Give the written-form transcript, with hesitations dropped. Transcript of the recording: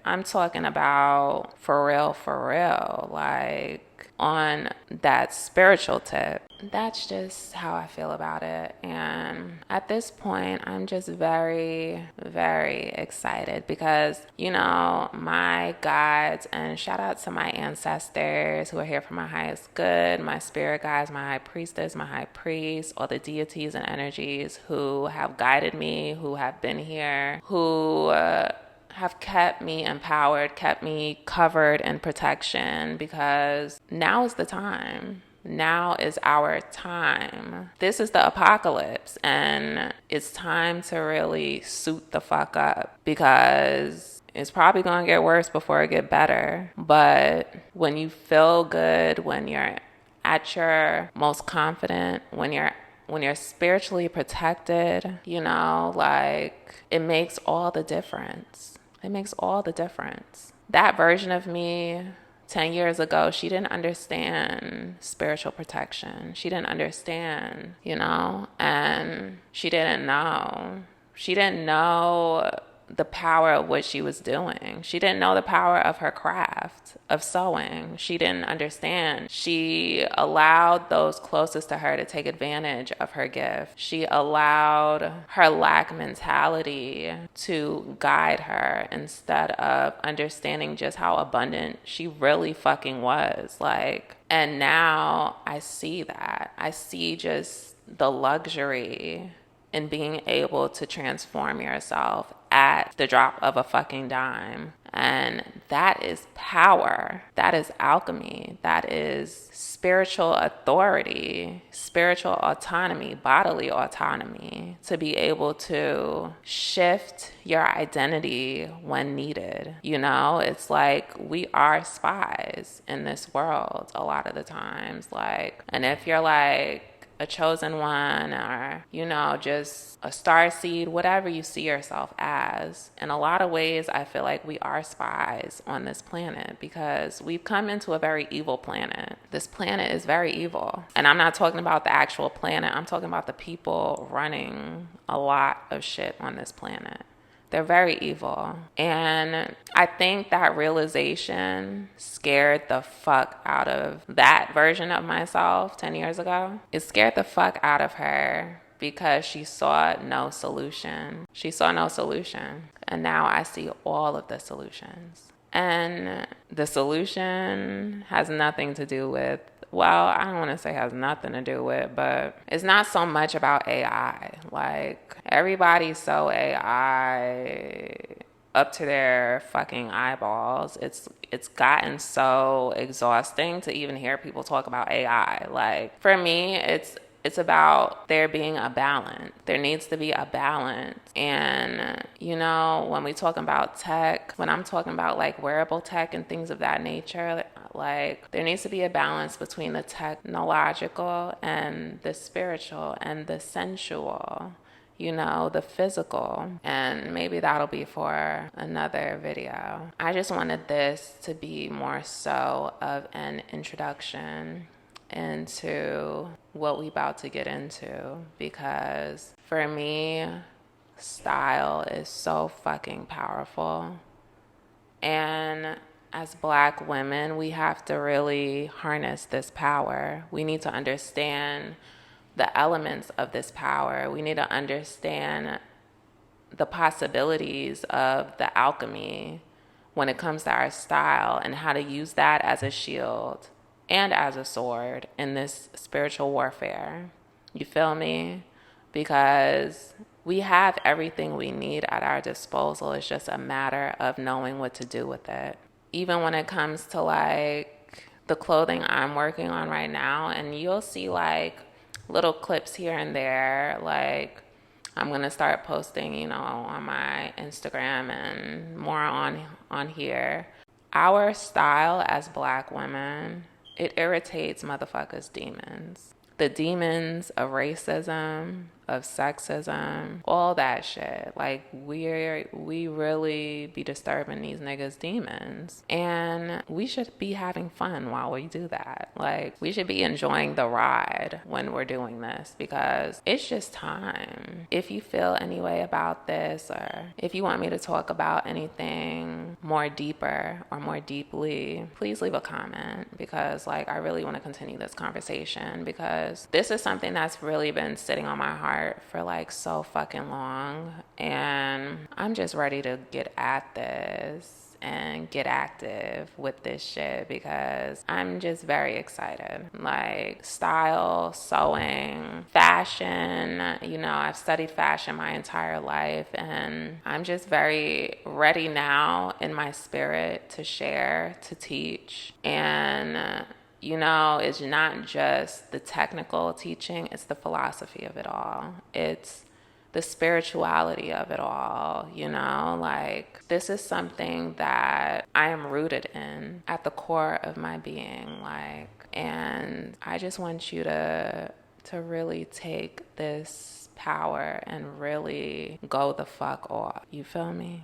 I'm talking about for real, like on that spiritual tip. That's just how I feel about it. And at this point, I'm just very, very excited because, you know, my guides, and shout out to my ancestors who are here for my highest good, my spirit guides, my high priestess, my high priest, all the deities and energies who have guided me, who have been here, who have kept me empowered, kept me covered in protection, because now is the time. Now is our time. This is the apocalypse, and it's time to really suit the fuck up, because it's probably going to get worse before it get better. But when you feel good, when you're at your most confident, when you're spiritually protected, you know, like, it makes all the difference. It makes all the difference. That version of me 10 years ago, she didn't understand spiritual protection. She didn't understand, you know, and she didn't know. She didn't know the power of what she was doing. She didn't know the power of her craft of sewing. She didn't understand. She allowed those closest to her to take advantage of her gift. She allowed her lack mentality to guide her instead of understanding just how abundant she really fucking was. Like, and now I see that. I see just the luxury in being able to transform yourself at the drop of a fucking dime. And that is power. That is alchemy. That is spiritual authority, spiritual autonomy, bodily autonomy, to be able to shift your identity when needed. You know, it's like we are spies in this world a lot of the times. Like, and if you're like a chosen one, or, you know, just a star seed, whatever you see yourself as. In a lot of ways, I feel like we are spies on this planet, because we've come into a very evil planet. This planet is very evil. And I'm not talking about the actual planet. I'm talking about the people running a lot of shit on this planet. They're very evil. And I think that realization scared the fuck out of that version of myself 10 years ago. It scared the fuck out of her because she saw no solution. She saw no solution. And now I see all of the solutions. And the solution has nothing to do with, well, I don't want to say has nothing to do with, but it's not so much about AI. Like, everybody's so AI up to their fucking eyeballs. It's gotten so exhausting to even hear people talk about AI. Like, for me, it's about there being a balance. There needs to be a balance. And, you know, when we talk about tech, when I'm talking about like wearable tech and things of that nature, like, there needs to be a balance between the technological and the spiritual and the sensual, you know, the physical. And maybe that'll be for another video. I just wanted this to be more so of an introduction into what we about to get into, because for me, style is so fucking powerful. And as Black women, we have to really harness this power. We need to understand the elements of this power. We need to understand the possibilities of the alchemy when it comes to our style, and how to use that as a shield and as a sword in this spiritual warfare. You feel me? Because we have everything we need at our disposal. It's just a matter of knowing what to do with it. Even when it comes to like the clothing I'm working on right now, and you'll see like little clips here and there. Like, I'm going to start posting, you know, on my Instagram and more on here. Our style as Black women, it irritates motherfuckers' demons. The demons of racism, of sexism, all that shit. Like, we really be disturbing these niggas' demons. And we should be having fun while we do that. Like, we should be enjoying the ride when we're doing this, because it's just time. If you feel any way about this, or if you want me to talk about anything more deeper or more deeply, please leave a comment, because like I really want to continue this conversation, because this is something that's really been sitting on my heart for like so fucking long, and I'm just ready to get at this and get active with this shit, because I'm just very excited. Like, style, sewing, fashion, you know, I've studied fashion my entire life, and I'm just very ready now in my spirit to share, to teach. And you know, it's not just the technical teaching, it's the philosophy of it all. It's the spirituality of it all, you know? Like, this is something that I am rooted in at the core of my being. Like, and I just want you to really take this power and really go the fuck off. You feel me?